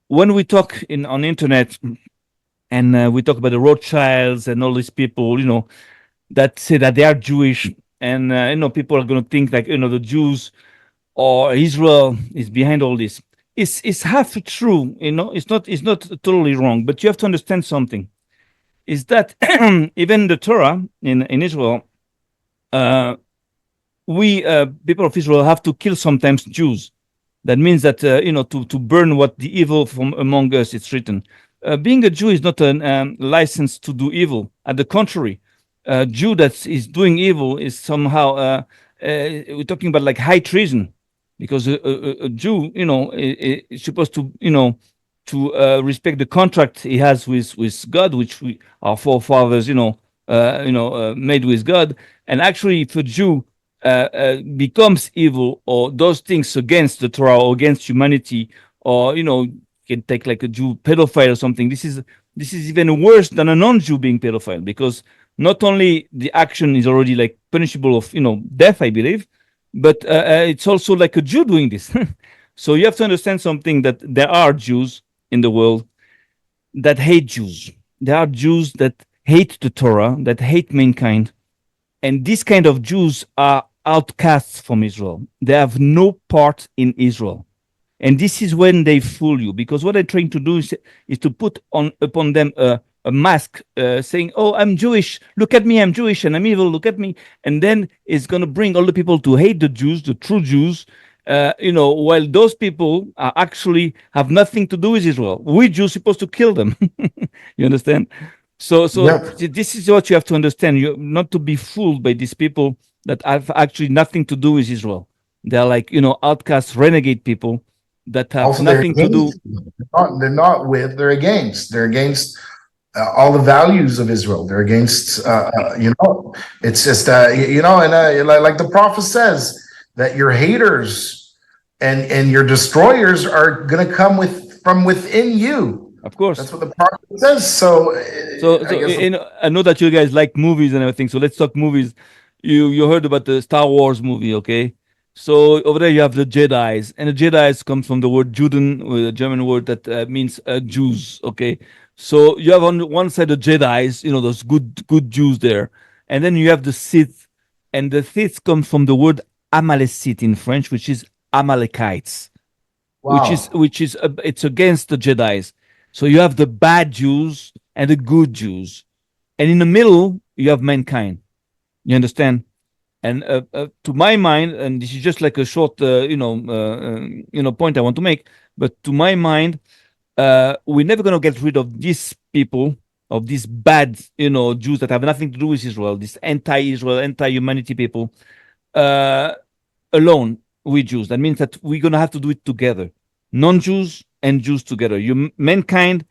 when we talk on internet and we talk about the Rothschilds and all these people, that say that they are Jewish, and people are going to think like the Jews or Israel is behind all this. It's half true, it's not totally wrong, but you have to understand something. Is that even the Torah in Israel, uh, we people of Israel have to kill sometimes Jews. That means that to burn what the evil from among us. It's written. Being a Jew is not a license to do evil. At the contrary, a Jew that is doing evil is somehow we're talking about like high treason, because a Jew, is supposed to respect the contract he has with God, which our forefathers, made with God. And actually, if a Jew becomes evil or does things against the Torah or against humanity, or can take like a Jew pedophile or something. This is even worse than a non-Jew being pedophile, because not only the action is already like punishable of death, I believe, but it's also like a Jew doing this. So you have to understand something, that there are Jews in the world that hate Jews. There are Jews that hate the Torah, that hate mankind, and these kind of Jews are outcasts from Israel. They have no part in Israel. And this is when they fool you, because what they're trying to do is to put on upon them a mask, saying, "Oh, I'm Jewish. Look at me. I'm Jewish and I'm evil. Look at me." And then it's going to bring all the people to hate the Jews, the true Jews. While those people are actually have nothing to do with Israel. We Jews supposed to kill them. You understand? So Yeah. this is what you have to understand. You not to be fooled by these people that have actually nothing to do with Israel. They're like outcast, renegade people that have Also, they're nothing to do. against. They're against. They're against all the values of Israel. They're against. It's just and like the prophet says that your haters and your destroyers are going to come from within you. Of course. That's what the prophet says. So I guess I know that you guys like movies and everything. So let's talk movies. You heard about the Star Wars movie, okay? So over there you have the Jedi's, and the Jedi's comes from the word Juden, a German word that means Jews, okay? So you have on one side the Jedi's, those good Jews there, and then you have the Sith, and the Sith comes from the word Amalekite in French, which is Amalekites, wow. it's against the Jedi's. So you have the bad Jews and the good Jews, and in the middle you have mankind. You understand? And to my mind, and this is just like a short, point I want to make. But to my mind, we're never going to get rid of these people, of these bad, Jews that have nothing to do with Israel, these anti-Israel, anti-humanity people, uh, alone. We Jews. That means that we're going to have to do it together, non-Jews and Jews together. Mankind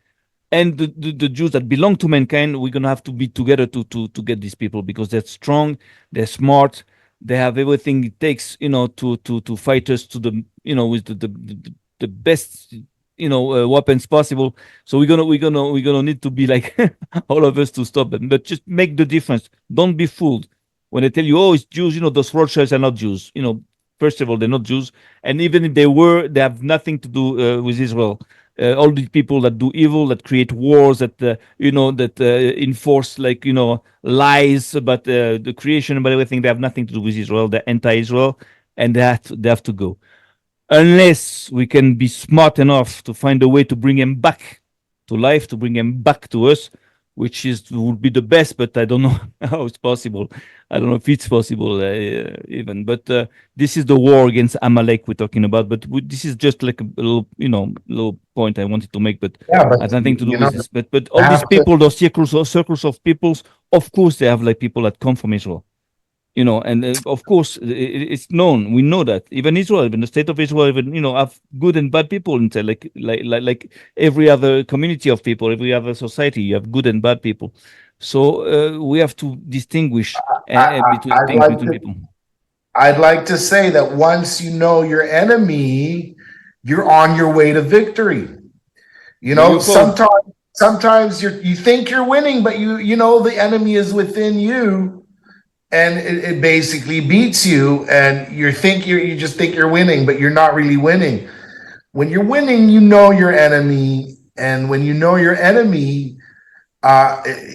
and the Jews that belong to mankind, we're gonna have to be together to get these people, because they're strong, they're smart, they have everything it takes, to fight us to the with the best weapons possible. So we're gonna need to be like all of us to stop them, but just make the difference. Don't be fooled when they tell you, oh, it's Jews. Those Rothschilds are not Jews. First of all, they're not Jews, and even if they were, they have nothing to do with Israel. All the people that do evil, that create wars, that that enforce like lies about the creation, about everything, they have nothing to do with Israel. They're anti-Israel, and they have to go, unless we can be smart enough to find a way to bring him back to life, to bring him back to us, which is would be the best. But I don't know how it's possible. I don't know if it's possible even. But this is the war against Amalek we're talking about. But this is just like a little, little point I wanted to make. But Yeah, but has nothing to do with this. But you all these have to. people, those circles of peoples, of course, they have like people that come from Israel, and of course it's known. We know that even Israel, even the state of Israel, even have good and bad people inside, like every other community of people, every other society, you have good and bad people. So we have to distinguish between I'd things like between to. people. I'd like to say that once you know your enemy, you're on your way to victory. There you go. Sometimes you think you're winning, but the enemy is within you, and it basically beats you, and you just think you're winning, but you're not really winning. when you're winning, you know your enemy, and when you know your enemy,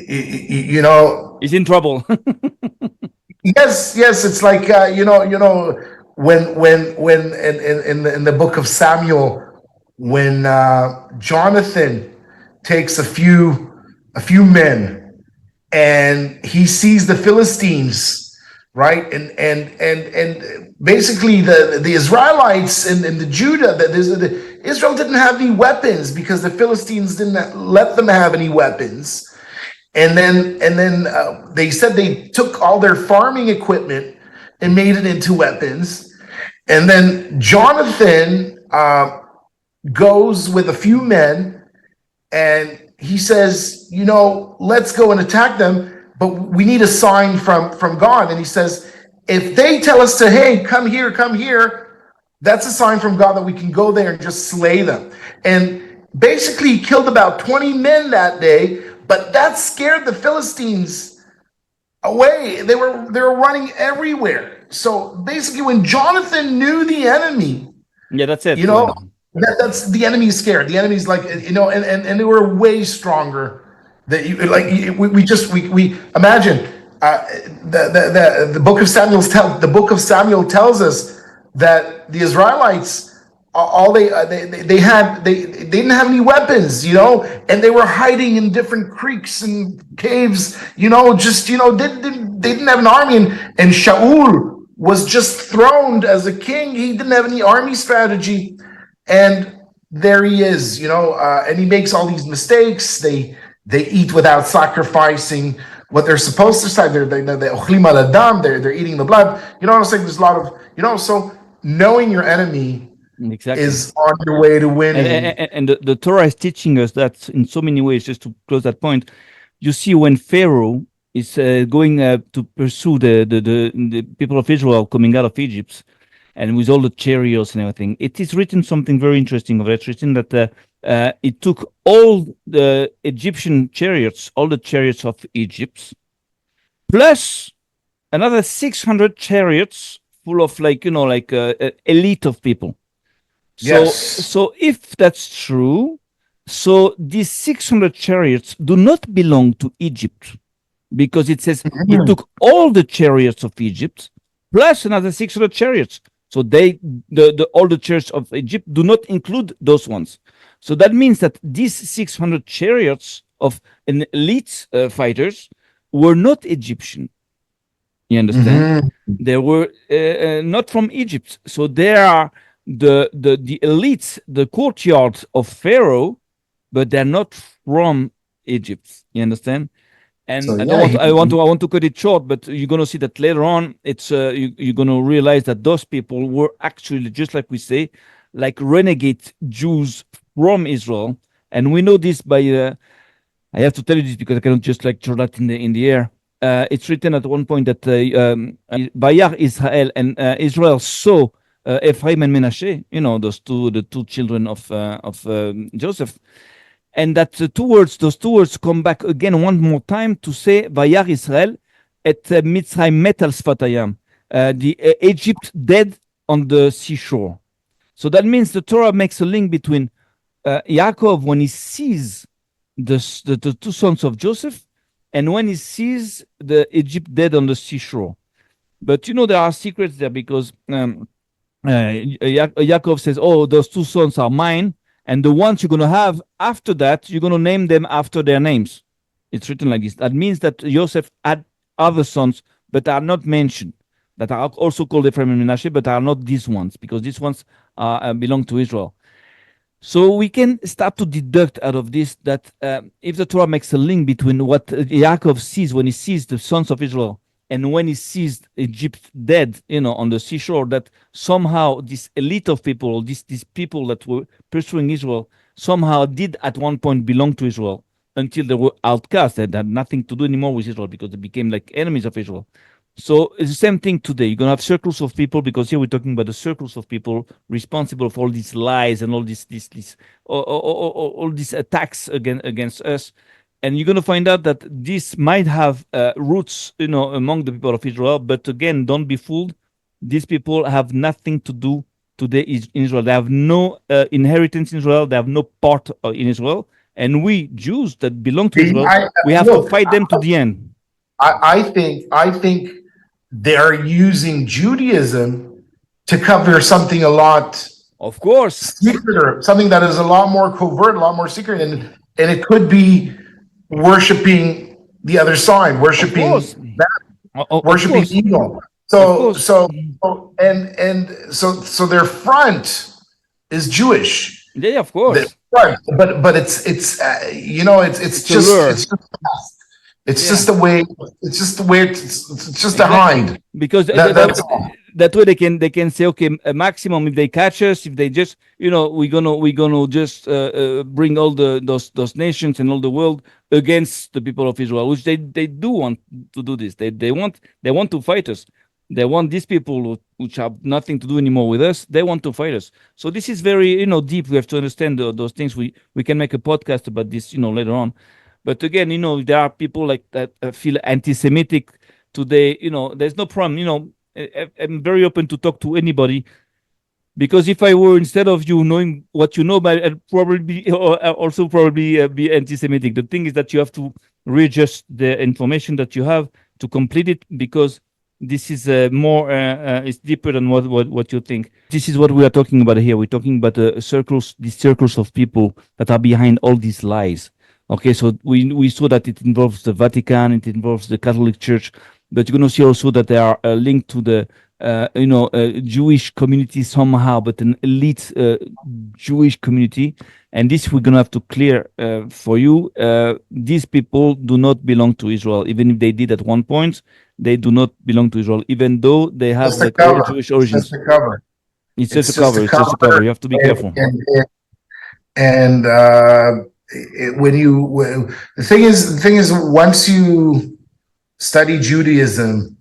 you know, He's in trouble. yes, it's like when in the book of Samuel, when Jonathan takes a few men and he sees the Philistines, right? And basically the Israelites and the Judah, Israel didn't have any weapons because the Philistines didn't let them have any weapons. And then they said they took all their farming equipment and made it into weapons. And then Jonathan goes with a few men and he says, let's go and attack them, but we need a sign from God. And he says, if they tell us to, hey, come here, that's a sign from God that we can go there and just slay them. And basically, he killed about 20 men that day, but that scared the Philistines away. They were running everywhere. So basically, when Jonathan knew the enemy, Yeah, that's it. that's the enemy's scared. The enemy's like, and they were way stronger. That you like, we imagine the book of Samuel tells us that the Israelites, all they didn't have any weapons, and they were hiding in different creeks and caves, they didn't have an army, and Shaul was just throned as a king. He didn't have any army strategy, and there he is, and he makes all these mistakes. They eat without sacrificing what they're supposed to say. They're eating the blood. You know what I'm saying? There's a lot of, so knowing your enemy Exactly. is on your way to winning. And the Torah is teaching us that in so many ways. Just to close that point, you see when Pharaoh is going to pursue the people of Israel coming out of Egypt, and with all the chariots and everything, it is written something very interesting. It's written that it took all the Egyptian chariots, all the chariots of Egypt, plus another 600 chariots full of elite of people. Yes. So if that's true, so these 600 chariots do not belong to Egypt, because it says it took all the chariots of Egypt plus another 600 chariots. So all the chariots of Egypt do not include those ones. So that means that these 600 chariots of an elite fighters were not Egyptian. You understand? They were not from Egypt. So they are the elites, the courtyard of Pharaoh, but they're not from Egypt. You understand? And So, I want to cut it short, but you're gonna see that later on. It's you're gonna realize that those people were actually, just like we say, like renegade Jews from Israel, and we know this by. I have to tell you this because I cannot just like throw that in the air. It's written at one point that Bayar Israel and Israel saw Ephraim and Menashe, the two children of Joseph, and that those two words come back again one more time to say Vayar Israel et Mitzrayim met al Sfatayam, the Egypt dead on the seashore. So that means the Torah makes a link between Yaakov when he sees the two sons of Joseph, and when he sees the Egypt dead on the seashore. But there are secrets there, because Yaakov says, "Oh, those two sons are mine." And the ones you're going to have after that, you're going to name them after their names. It's written like this. That means that Joseph had other sons, but are not mentioned, that are also called Ephraim and Menashe, but are not these ones, because these ones belong to Israel. So we can start to deduct out of this that if the Torah makes a link between what Yaakov sees when he sees the sons of Israel and when he sees Egypt dead, on the seashore, that somehow this elite of people, these people that were pursuing Israel, somehow did at one point belong to Israel until they were outcast. They had nothing to do anymore with Israel because they became like enemies of Israel. So it's the same thing today. You're going to have circles of people, because here we're talking about the circles of people responsible for all these lies and all all these attacks against us. And you're going to find out that this might have roots, among the people of Israel. But again, don't be fooled. These people have nothing to do today is in Israel. They have no inheritance in Israel. They have no part in Israel. And we Jews that belong to Israel, we have to Look, fight them to the end. I think they're using Judaism to cover something a lot Of course, secreter, something that is a lot more covert, a lot more secret, and it could be worshiping the other side, of worshiping course, of worshiping course, evil. of So course. so their front is Jewish. Yeah, of The course. front, but it's it's It's a just lure. it's Yeah. just the way it's just the way it's just a Exactly. hide. Because That's all. that way they can say, okay, a maximum if they catch us, if they just we're gonna just bring all those nations and all the world against the people of Israel, which they do want to do this. They want to fight us. They want these people which have nothing to do anymore with us. They want to fight us. So this is very deep. We have to understand those things. We can make a podcast about this later on. But again, there are people like that feel anti-Semitic today. There's no problem. I'm very open to talk to anybody because if I were instead of you knowing what you know, but I'd probably be also probably be anti-Semitic. The thing is that you have to readjust the information that you have to complete it because this is more it's deeper than what you think. This is what we are talking about here. We're talking about these circles of people that are behind all these lies. Okay, so we saw that it involves the Vatican, it involves the Catholic Church, but you're going to see also that they are linked to the Jewish community somehow, but an elite Jewish community. And this we're going to have to clear for you. These people do not belong to Israel, even if they did at one point. They do not belong to Israel, even though they have Just a like cover. Jewish It's just origins. a cover. It's just a It's just cover. a It's just a cover. cover. You have to be And careful. and the thing is once you study Judaism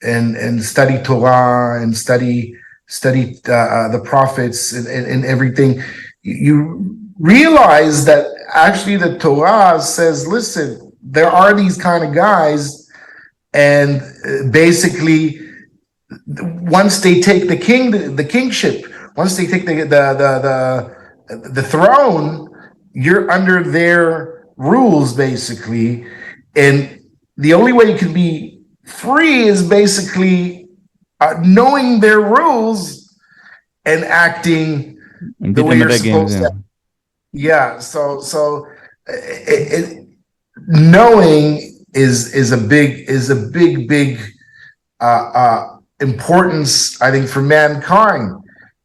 and study Torah and study the prophets and everything, you realize that actually the Torah says, listen, there are these kind of guys, and basically once they take the kingship, once they take the throne, you're under their rules basically, and the only way you can be free is basically knowing their rules and acting And the beat way them you're at that game. supposed Yeah. to. Yeah, so knowing is a big importance, I think, for mankind,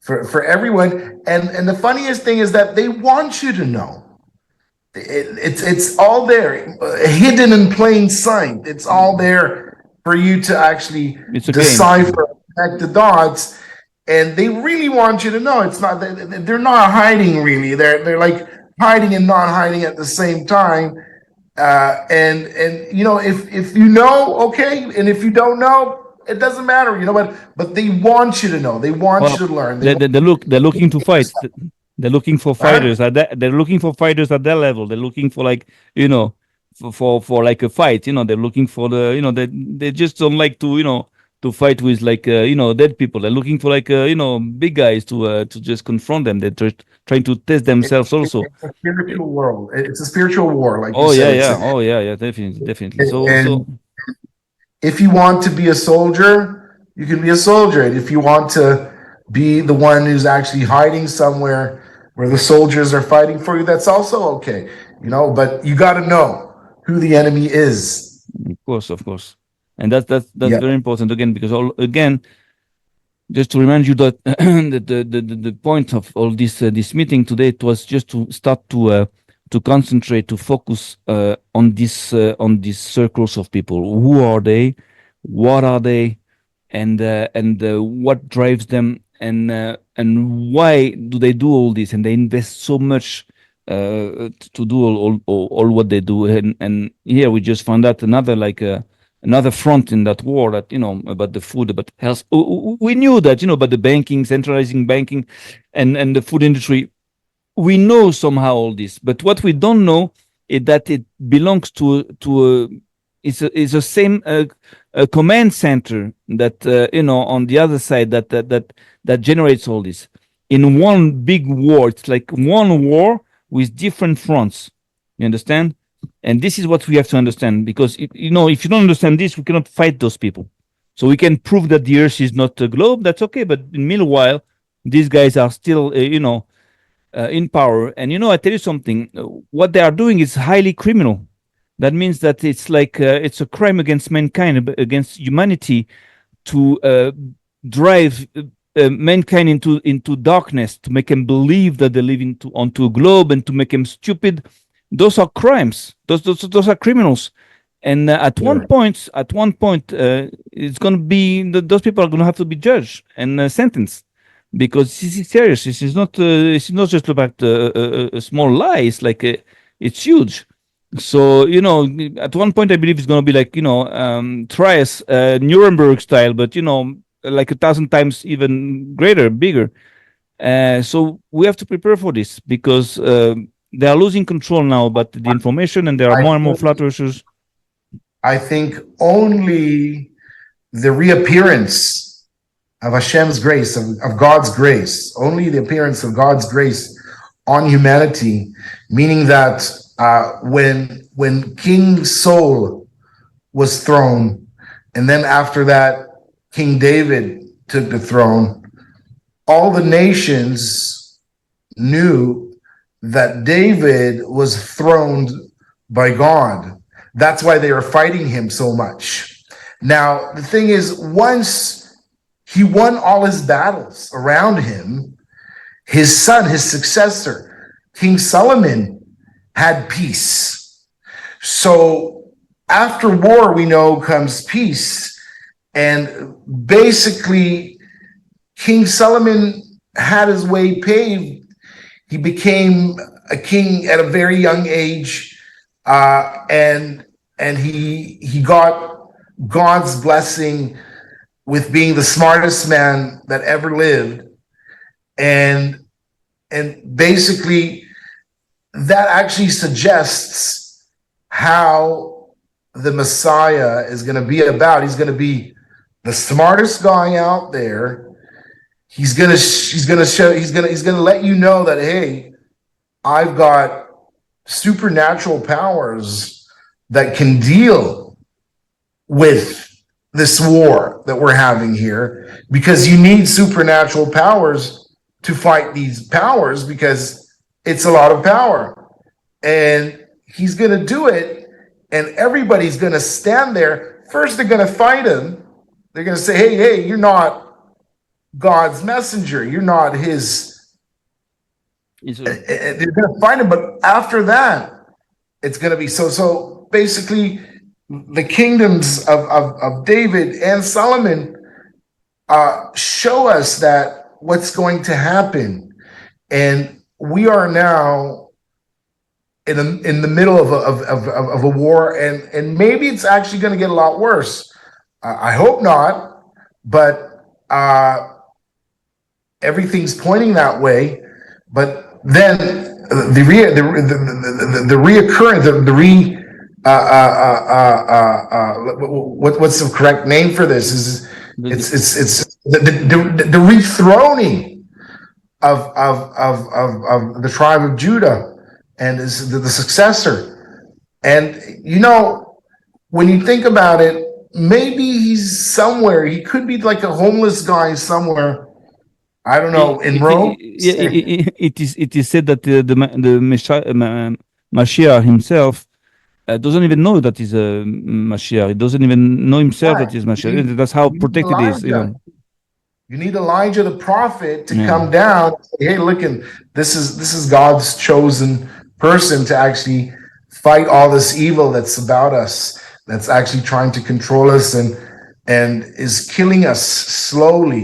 for everyone. And the funniest thing is that they want you to know. It's all there, hidden in plain sight. It's all there for you to actually It's a game. decipher, connect the dots, and they really want you to know. It's not they're not hiding really. They're like hiding and not hiding at the same time. And if you know, okay, and if you don't know, it doesn't matter, but they want you to know. They want Well, you to learn. they're looking to fight. They're looking for Right? fighters at that. They're looking for fighters at that level. They're looking for like for like a fight. They're looking for they just don't like to fight with like dead people. They're looking for like big guys to just confront them. They're trying to test themselves also. It's a spiritual world. It's a spiritual war, like Oh you yeah, said. yeah. Oh yeah, definitely. So And if you want to be a soldier, you can be a soldier. And if you want to be the one who's actually hiding somewhere where the soldiers are fighting for you, that's also okay. But you got to know who the enemy is. of course, and that's Yeah. very important again because again, just to remind you that the point of all this meeting today, it was just to start to concentrate, to focus on these circles of people. Who are they? What are they? And what drives them? And why do they do all this? And they invest so much to do all what they do. And here we just found out another front in that war that about the food, about health. We knew that about the banking, centralizing banking, and the food industry. We know somehow all this, but what we don't know is that it belongs to it's the same a command center that on the other side that generates all this in one big war. It's like one war with different fronts. You understand? And this is what we have to understand, because if you don't understand this, we cannot fight those people. So we can prove that the Earth is not a globe. That's okay. But meanwhile, these guys are still, in power. And I tell you something. What they are doing is highly criminal. That means that it's like it's a crime against mankind, against humanity, to drive mankind into darkness, to make them believe that they live onto a globe, and to make them stupid. Those are crimes. Those are criminals. And at one point, it's going to be those people are going to have to be judged and sentenced, because this is serious. This is not. It's not just about a small lie. It's like it's huge. So at one point, I believe it's going to be like trials, Nuremberg style, but like 1,000 times even greater, bigger. So we have to prepare for this, because they are losing control now about the information, and there are more and more flat earthers. I think only the reappearance of Hashem's grace, of God's grace, only the appearance of God's grace on humanity, meaning that when King Saul was thrown, and then after that, King David took the throne, all the nations knew that David was throned by God. That's why they were fighting him so much. Now, the thing is, once he won all his battles around him, his son, his successor, King Solomon, had peace. So after war, we know, comes peace. And basically, King Solomon had his way paved. He became a king at a very young age. And he got God's blessing with being the smartest man that ever lived, and basically that actually suggests how the Messiah is going to be about. He's going to be the smartest guy out there. He's going to let you know that, hey, I've got supernatural powers that can deal with this war that we're having here, because you need supernatural powers to fight these powers, because it's a lot of power. And he's going to do it, and everybody's going to stand there. First, they're going to fight him. They're going to say, hey, you're not God's messenger. You're not his. They're going to fight him, but after that, it's going to be so basically the kingdoms of David and Solomon show us that what's going to happen. And we are now in the middle of a war, and maybe it's actually going to get a lot worse. I hope not, but everything's pointing that way. But then what's the correct name for this? It's the rethroning of the tribe of Judah, and is the successor. And when you think about it, maybe he's somewhere. He could be like a homeless guy somewhere. I don't know, in Rome. It is said that the Mashiach himself doesn't even know that he's a Mashiach. He doesn't even know himself that he's Mashiach. That's how protected he is. You need Elijah the prophet to come down and say, hey, look, this is God's chosen person to actually fight all this evil that's about us, that's actually trying to control us and is killing us slowly.